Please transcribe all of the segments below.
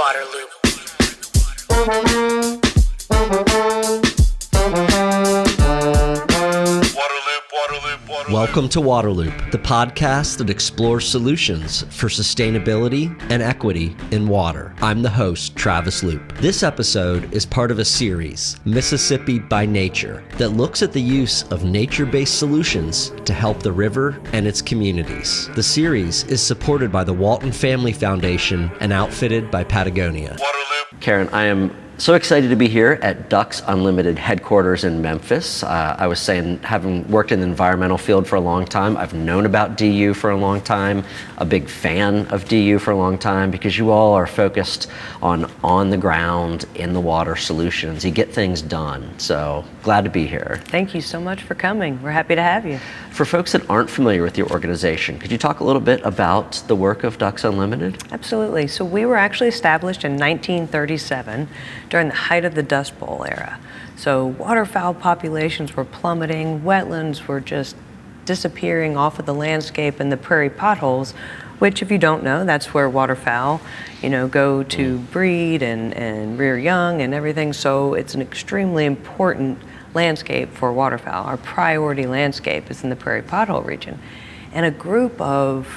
Waterloop. Welcome to Waterloop, the podcast that explores solutions for sustainability and equity in water. I'm the host, Travis Loop. This episode is part of a series, Mississippi by Nature, that looks at the use of nature-based solutions to help the river and its communities. The series is supported by the Walton Family Foundation and outfitted by Patagonia. Karen, I am so excited to be here at Ducks Unlimited headquarters in Memphis. I was saying, having worked in the environmental field for a long time, I've known about DU for a long time, a big fan of DU for a long time, because you all are focused on the ground, in the water solutions. You get things done. So glad to be here. Thank you so much for coming. We're happy to have you. For folks that aren't familiar with your organization, could you talk a little bit about the work of Ducks Unlimited? Absolutely. So we were actually established in 1937 during the height of the Dust Bowl era. So waterfowl populations were plummeting, wetlands were just disappearing off of the landscape, and the prairie potholes, which, if you don't know, that's where waterfowl, go to breed and rear young and everything. So it's an extremely important landscape for waterfowl. Our priority landscape is in the prairie pothole region. And a group of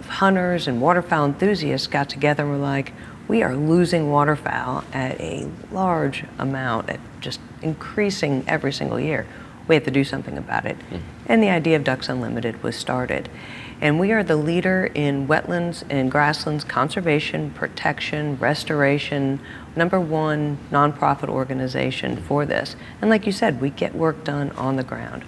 hunters and waterfowl enthusiasts got together and were like, we are losing waterfowl at a large amount, at just increasing every single year. We have to do something about it. And the idea of Ducks Unlimited was started. And we are the leader in wetlands and grasslands conservation, protection, restoration, #1 nonprofit organization for this. And like you said, we get work done on the ground.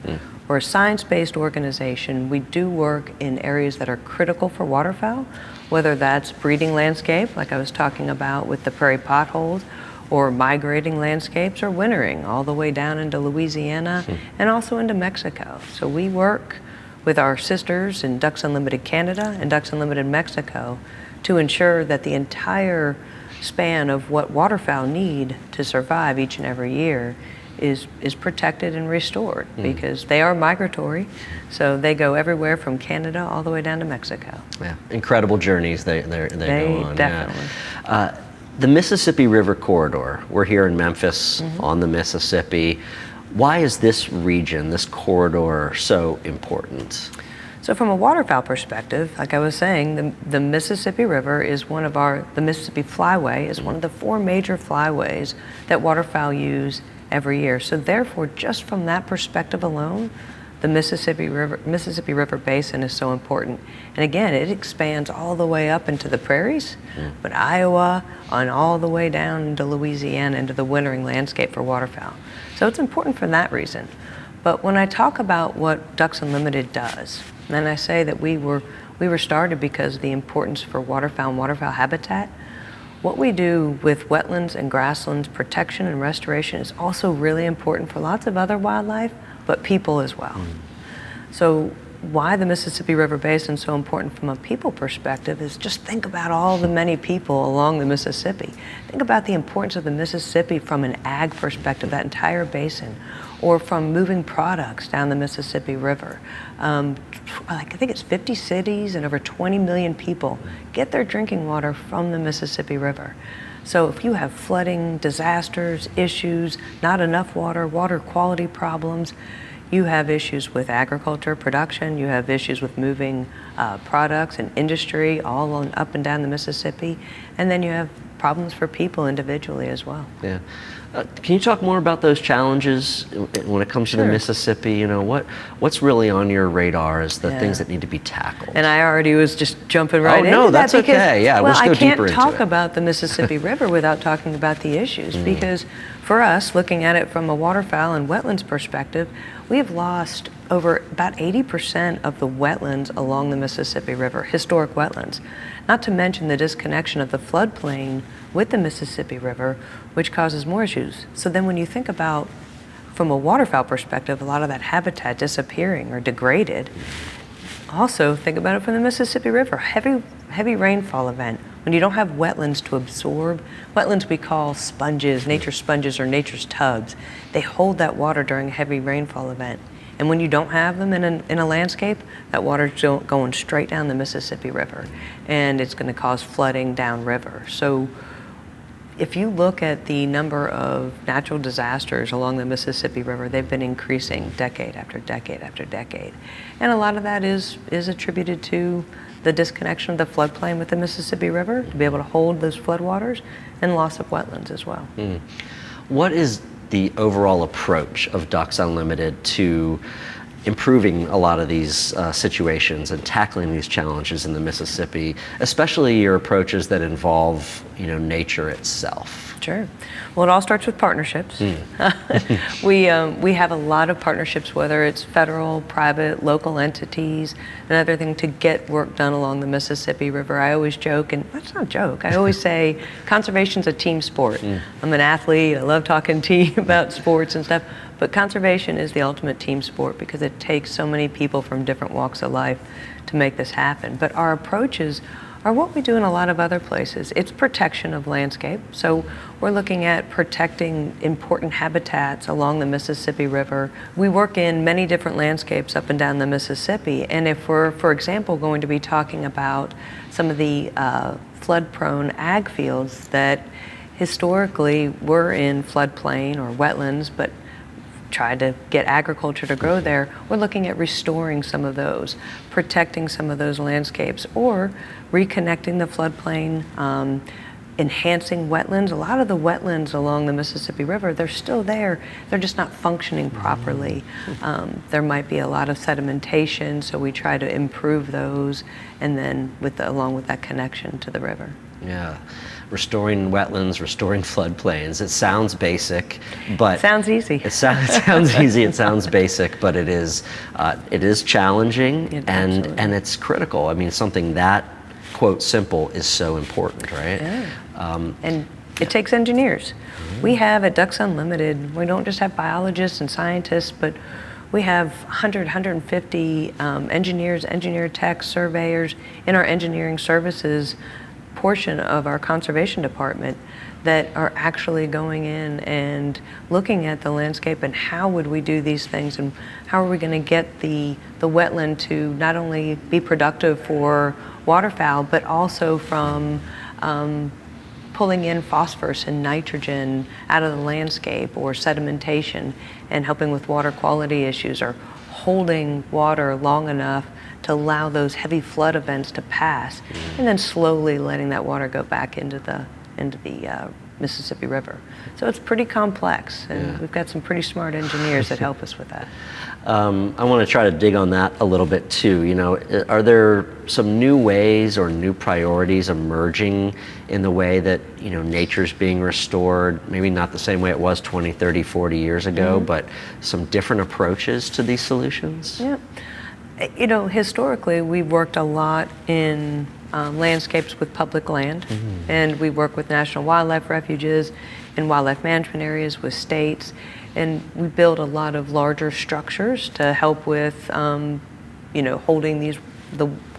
We're a science-based organization. We do work in areas that are critical for waterfowl, whether that's breeding landscape, like I was talking about with the prairie potholes, or migrating landscapes, or wintering all the way down into Louisiana and also into Mexico. So we work with our sisters in Ducks Unlimited Canada and Ducks Unlimited Mexico to ensure that the entire span of what waterfowl need to survive each and every year is protected and restored, because they are migratory. So they go everywhere from Canada all the way down to Mexico. Yeah, incredible journeys they go on. Definitely. Yeah. The Mississippi River Corridor, we're here in Memphis on the Mississippi. Why is this region, this corridor, so important? So from a waterfowl perspective, like I was saying, the Mississippi River is the Mississippi Flyway is one of the 4 major flyways that waterfowl use every year. So therefore, just from that perspective alone, the Mississippi River Basin is so important. And again, it expands all the way up into the prairies, but Iowa, and all the way down into Louisiana, into the wintering landscape for waterfowl. So it's important for that reason. But when I talk about what Ducks Unlimited does, and I say that we were started because of the importance for waterfowl and waterfowl habitat, what we do with wetlands and grasslands protection and restoration is also really important for lots of other wildlife, but people as well. So why the Mississippi River Basin is so important from a people perspective is just think about all the many people along the Mississippi. Think about the importance of the Mississippi from an ag perspective, that entire basin, or from moving products down the Mississippi River. I think it's 50 cities and over 20 million people get their drinking water from the Mississippi River. So if you have flooding, disasters, issues, not enough water, water quality problems, you have issues with agriculture production, you have issues with moving products and industry all on up and down the Mississippi, and then you have problems for people individually as well. Yeah. Can you talk more about those challenges when it comes to the Mississippi? What's really on your radar as the things that need to be tackled? And I already was just jumping right into that. Oh, no, that's okay. Yeah, well, let's go deeper into it. I can't talk about the Mississippi River without talking about the issues, because for us, looking at it from a waterfowl and wetlands perspective, we have lost over about 80% of the wetlands along the Mississippi River, historic wetlands. Not to mention the disconnection of the floodplain with the Mississippi River, which causes more issues. So then when you think about, from a waterfowl perspective, a lot of that habitat disappearing or degraded, also think about it from the Mississippi River. Heavy rainfall event. When you don't have wetlands to absorb, wetlands we call sponges, nature's sponges or nature's tubs. They hold that water during a heavy rainfall event. And when you don't have them in a landscape, that water's going straight down the Mississippi River, and it's going to cause flooding downriver. So If you look at the number of natural disasters along the Mississippi River, they've been increasing decade after decade after decade. And a lot of that is attributed to the disconnection of the floodplain with the Mississippi River to be able to hold those floodwaters, and loss of wetlands as well. What is the overall approach of Ducks Unlimited to improving a lot of these situations and tackling these challenges in the Mississippi, especially your approaches that involve, nature itself? Sure. Well, it all starts with partnerships. We have a lot of partnerships, whether it's federal, private, local entities, and other things to get work done along the Mississippi River. I always joke, and that's not a joke, I always say conservation's a team sport. I'm an athlete, I love talking to you about sports and stuff, but conservation is the ultimate team sport because it takes so many people from different walks of life to make this happen. But our approaches are what we do in a lot of other places. It's protection of landscape. So we're looking at protecting important habitats along the Mississippi River. We work in many different landscapes up and down the Mississippi. And if we're, for example, going to be talking about some of the flood-prone ag fields that historically were in floodplain or wetlands, but tried to get agriculture to grow there, we're looking at restoring some of those, protecting some of those landscapes, or reconnecting the floodplain, enhancing wetlands. A lot of the wetlands along the Mississippi River, they're still there, they're just not functioning properly. There might be a lot of sedimentation, so we try to improve those, and then along with that connection to the river. Yeah. Restoring wetlands, restoring floodplains. It sounds basic, but sounds easy. It sounds easy. It sounds basic, but it is challenging and it's critical. I mean, something that quote simple is so important, right? Yeah. And it takes engineers. We have at Ducks Unlimited, we don't just have biologists and scientists, but we have 150 engineers, engineer techs, surveyors in our engineering services portion of our conservation department that are actually going in and looking at the landscape and how would we do these things and how are we going to get the wetland to not only be productive for waterfowl but also from pulling in phosphorus and nitrogen out of the landscape or sedimentation and helping with water quality issues or holding water long enough to allow those heavy flood events to pass, and then slowly letting that water go back into the Mississippi River. So it's pretty complex, and we've got some pretty smart engineers that help us with that. I want to try to dig on that a little bit too. Are there some new ways or new priorities emerging in the way that nature's being restored? Maybe not the same way it was 20, 30, 40 years ago, but some different approaches to these solutions? Yeah. Historically, we've worked a lot in landscapes with public land, and we work with national wildlife refuges and wildlife management areas with states, and we build a lot of larger structures to help with, holding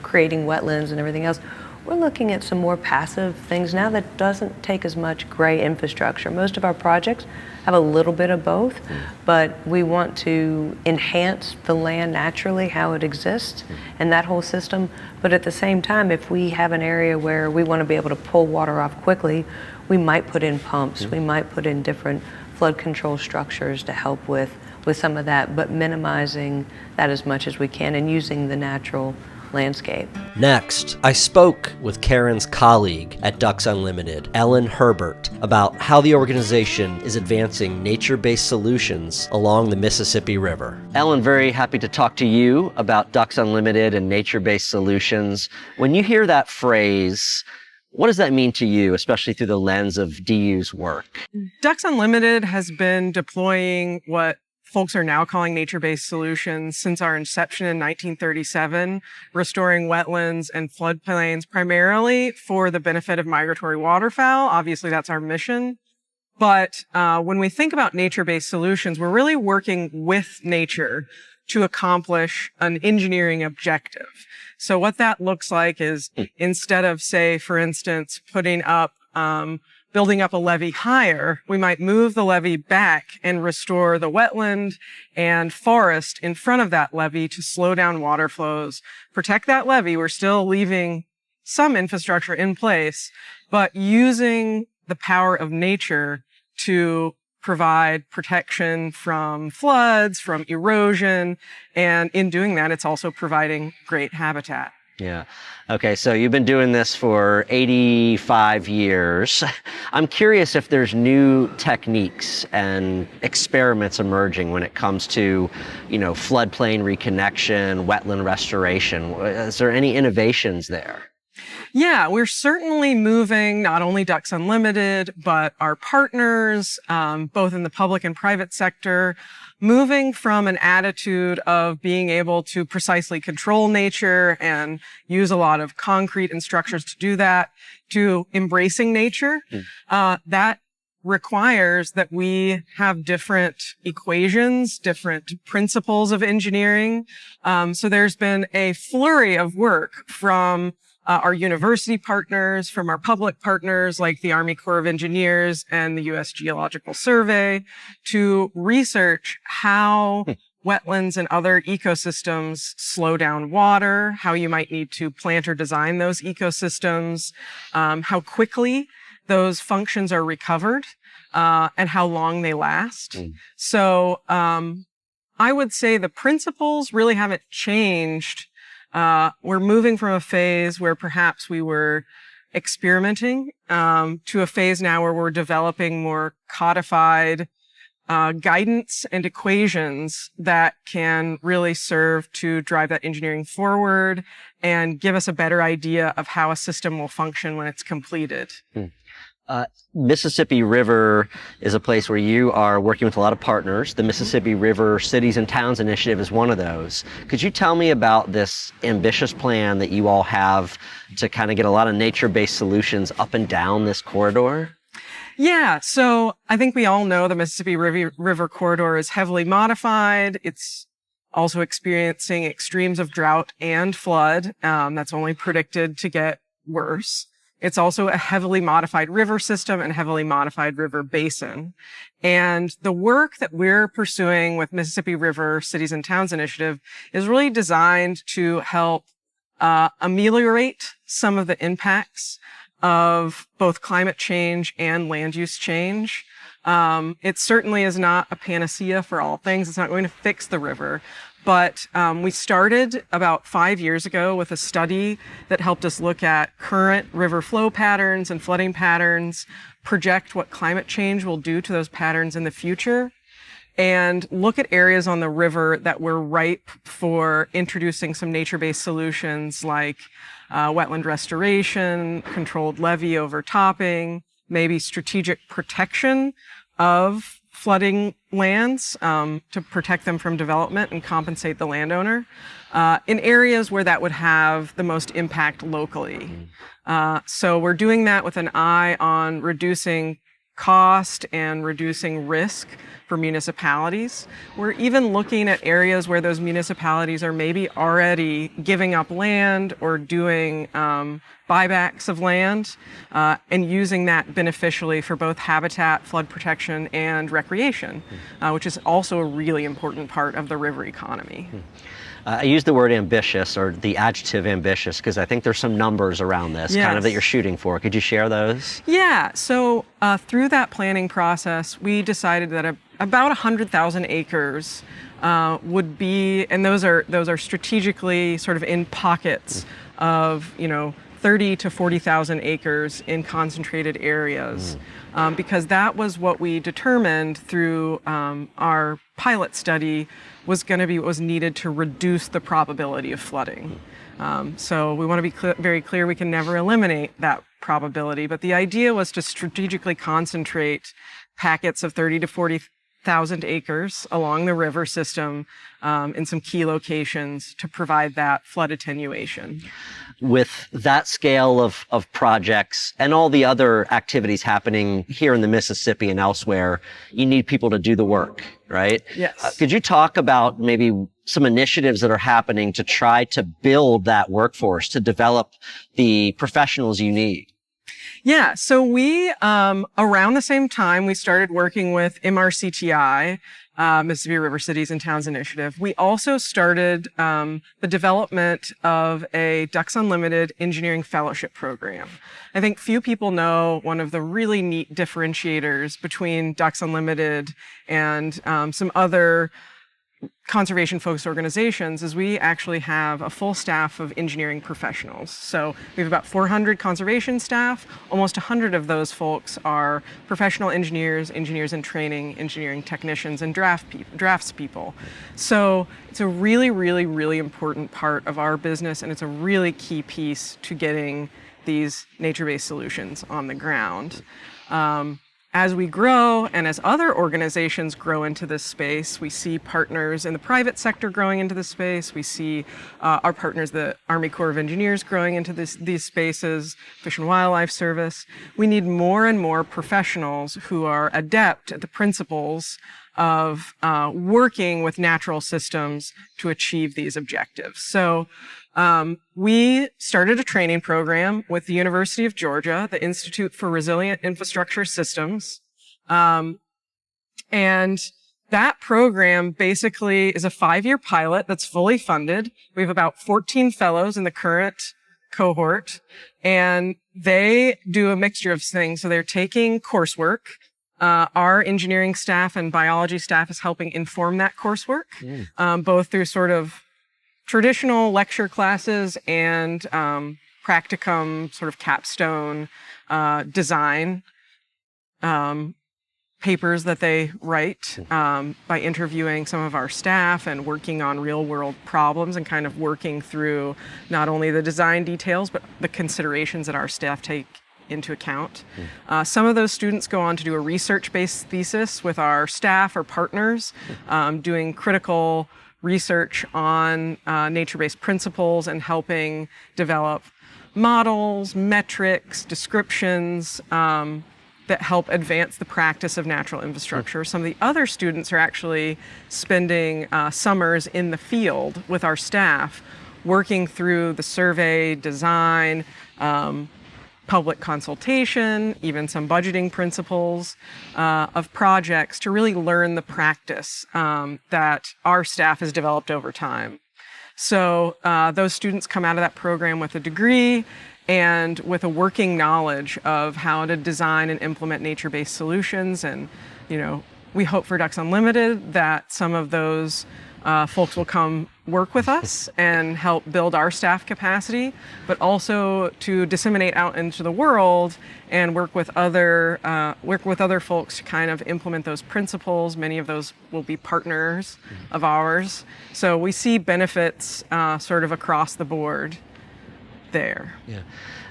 creating wetlands and everything else. We're looking at some more passive things now that doesn't take as much gray infrastructure. Most of our projects have a little bit of both, but we want to enhance the land naturally, how it exists, and that whole system. But at the same time, if we have an area where we want to be able to pull water off quickly, we might put in pumps, we might put in different flood control structures to help with some of that, but minimizing that as much as we can and using the natural landscape. Next, I spoke with Karen's colleague at Ducks Unlimited, Ellen Herbert, about how the organization is advancing nature-based solutions along the Mississippi River. Ellen, very happy to talk to you about Ducks Unlimited and nature-based solutions. When you hear that phrase, what does that mean to you, especially through the lens of DU's work? Ducks Unlimited has been deploying what folks are now calling nature-based solutions since our inception in 1937, restoring wetlands and floodplains primarily for the benefit of migratory waterfowl. Obviously, that's our mission. But when we think about nature-based solutions, we're really working with nature to accomplish an engineering objective. So what that looks like is instead of, say, for instance, building up a levee higher, we might move the levee back and restore the wetland and forest in front of that levee to slow down water flows, protect that levee. We're still leaving some infrastructure in place, but using the power of nature to provide protection from floods, from erosion, and in doing that, it's also providing great habitat. Yeah. Okay, so you've been doing this for 85 years. I'm curious if there's new techniques and experiments emerging when it comes to, floodplain reconnection, wetland restoration. Is there any innovations there? Yeah, we're certainly moving, not only Ducks Unlimited, but our partners, both in the public and private sector, moving from an attitude of being able to precisely control nature and use a lot of concrete and structures to do that, to embracing nature. That requires that we have different equations, different principles of engineering. So there's been a flurry of work from our university partners, from our public partners like the Army Corps of Engineers and the U.S. Geological Survey, to research how wetlands and other ecosystems slow down water, how you might need to plant or design those ecosystems, how quickly those functions are recovered, and how long they last. So I would say the principles really haven't changed. We're moving from a phase where perhaps we were experimenting to a phase now where we're developing more codified guidance and equations that can really serve to drive that engineering forward and give us a better idea of how a system will function when it's completed. Mississippi River is a place where you are working with a lot of partners. The Mississippi River Cities and Towns Initiative is one of those. Could you tell me about this ambitious plan that you all have to kind of get a lot of nature-based solutions up and down this corridor? Yeah, so I think we all know the Mississippi River corridor is heavily modified. It's also experiencing extremes of drought and flood. That's only predicted to get worse. It's also a heavily modified river system and heavily modified river basin. And the work that we're pursuing with Mississippi River Cities and Towns Initiative is really designed to help ameliorate some of the impacts of both climate change and land use change. It certainly is not a panacea for all things. It's not going to fix the river. But we started about 5 years ago with a study that helped us look at current river flow patterns and flooding patterns, project what climate change will do to those patterns in the future, and look at areas on the river that were ripe for introducing some nature-based solutions like wetland restoration, controlled levee overtopping, maybe strategic protection of flooding lands to protect them from development and compensate the landowner in areas where that would have the most impact locally. So we're doing that with an eye on reducing cost and reducing risk for municipalities. We're even looking at areas where those municipalities are maybe already giving up land or doing buybacks of land and using that beneficially for both habitat, flood protection, and recreation, which is also a really important part of the river economy. I use the word ambitious, or the adjective ambitious, because I think there's some numbers around this kind of that you're shooting for. Could you share those? Yeah. So through that planning process, we decided that about 100,000 acres would be, and those are strategically sort of in pockets of 30 to 40,000 acres in concentrated areas, because that was what we determined through our pilot study was going to be what was needed to reduce the probability of flooding. So we want to be very clear, we can never eliminate that probability, but the idea was to strategically concentrate packets of 30 to 40,000 acres along the river system in some key locations to provide that flood attenuation. With that scale of projects and all the other activities happening here in the Mississippi and elsewhere, you need people to do the work, right? Yes. Could you talk about maybe some initiatives that are happening to try to build that workforce, to develop the professionals you need? Yeah, so we, around the same time, we started working with MRCTI, Mississippi River Cities and Towns Initiative. We also started the development of a Ducks Unlimited Engineering Fellowship Program. I think few people know one of the really neat differentiators between Ducks Unlimited and some other conservation-focused organizations is we actually have a full staff of engineering professionals. So we have about 400 conservation staff. Almost 100 of those folks are professional engineers, engineers in training, engineering technicians, and draftspeople. So it's a really, really, really important part of our business, and it's a really key piece to getting these nature-based solutions on the ground. As we grow and as other organizations grow into this space, we see partners in the private sector growing into this space. We see our partners, the Army Corps of Engineers, growing into these spaces, Fish and Wildlife Service. We need more and more professionals who are adept at the principles of working with natural systems to achieve these objectives. So we started a training program with the University of Georgia, the Institute for Resilient Infrastructure Systems. And that program basically is a 5-year pilot that's fully funded. We have about 14 fellows in the current cohort, and they do a mixture of things. So they're taking coursework. Our engineering staff and biology staff is helping inform that coursework, both through sort of traditional lecture classes and practicum, sort of capstone design papers that they write by interviewing some of our staff and working on real world problems and kind of working through not only the design details, but the considerations that our staff take into account. Some of those students go on to do a research-based thesis with our staff or partners, doing critical research on nature-based principles and helping develop models, metrics, descriptions that help advance the practice of natural infrastructure. Some of the other students are actually spending summers in the field with our staff, working through the survey, design, public consultation, even some budgeting principles of projects to really learn the practice that our staff has developed over time. So those students come out of that program with a degree and with a working knowledge of how to design and implement nature-based solutions. And, we hope for Ducks Unlimited that some of those folks will come work with us and help build our staff capacity, but also to disseminate out into the world and work with other folks to kind of implement those principles. Many of those will be partners of ours. So we see benefits sort of across the board there. Yeah.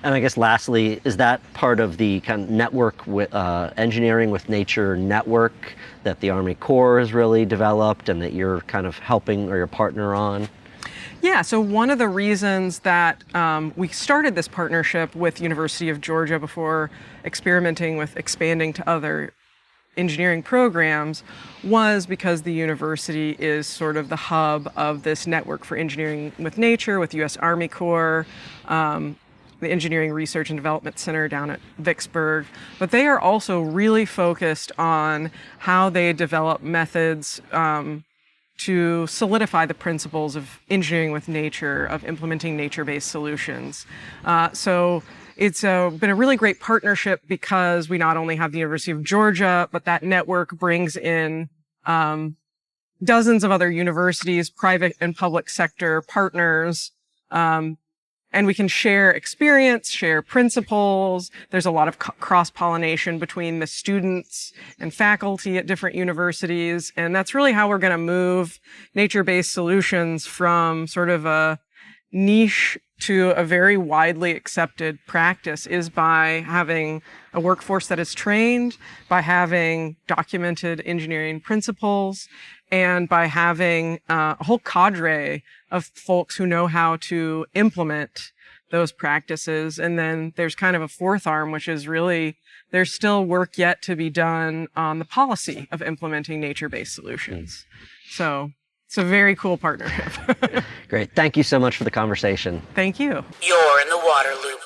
And I guess lastly, is that part of the kind of network with engineering with nature network that the Army Corps has really developed and that you're kind of helping or your partner on? Yeah, so one of the reasons that we started this partnership with University of Georgia before experimenting with expanding to other engineering programs was because the university is sort of the hub of this network for engineering with nature with U.S. Army Corps, the Engineering Research and Development Center down at Vicksburg. But they are also really focused on how they develop methods to solidify the principles of engineering with nature, of implementing nature-based solutions. So it's been a really great partnership because we not only have the University of Georgia, but that network brings in dozens of other universities, private and public sector partners, and we can share experience, share principles. There's a lot of cross-pollination between the students and faculty at different universities. And that's really how we're going to move nature-based solutions from sort of a niche to a very widely accepted practice, is by having a workforce that is trained, by having documented engineering principles, and by having a whole cadre of folks who know how to implement those practices. And then there's kind of a fourth arm, which is really there's still work yet to be done on the policy of implementing nature-based solutions. So it's a very cool partnership. Great. Thank you so much for the conversation. Thank you. You're in the water loop.